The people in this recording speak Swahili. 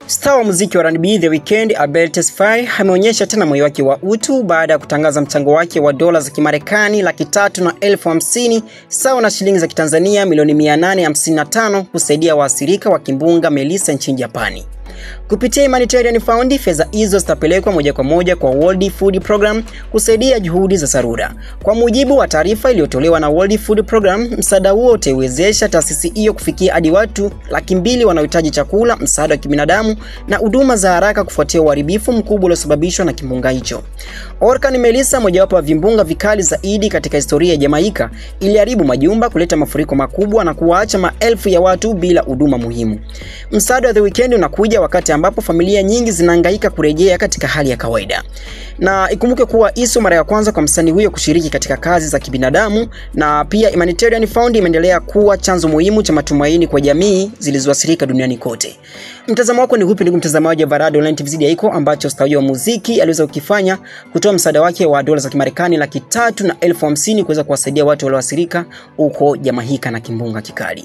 Star wa muziki wa R&B The Weeknd, Abel Tesfaye, ameonyesha tena moyo wake wa utu baada ya kutangaza mchango wake wa dola za Kimarekani 350,000 sawa na shilingi za Kitanzania milioni 855 kusaidia waathirika wa kimbunga Melissa nchini Japani. Kupitia Humanitarian Fund, fedha hizo zitapelekwa moja kwa moja kwa World Food Program kusaidia juhudi za dharura. Kwa mujibu wa taarifa iliyotolewa na World Food Program, msaada huo utaiwezesha taasisi hiyo kufikia hadi watu 200,000 wanaohitaji chakula, msaada wa kibinadamu na huduma za haraka kufuatia uharibifu mkubwa uliosababishwa na kimbunga hicho. Orkan Melissa, mojawapo wa vimbunga vikali zaidi katika historia ya Jamaica, iliharibu majumba, kuleta mafuriko makubwa na kuwaacha maelfu ya watu bila huduma muhimu. Msaada wa The Weeknd unakuja wakati ambapo familia nyingi zinahangaika kurejea katika hali ya kawaida. Na ikumbuke kuwa hiyo mara ya kwanza kwa msanii huyo kushiriki katika kazi za kibinadamu, na pia Humanitarian Fund imeendelea kuwa chanzo muhimu cha matumaini kwa jamii zilizoathirika duniani kote. Mtazamo wako ni upi ndugu mtazamaji wa Varado Online TV zaidi iko ambacho star wa muziki aliweza kukifanya kutoa msaada wake wa dola za Kimarekani 350,000 kuweza kuwasaidia watu walioathirika huko Jamaica na kimbunga kikali.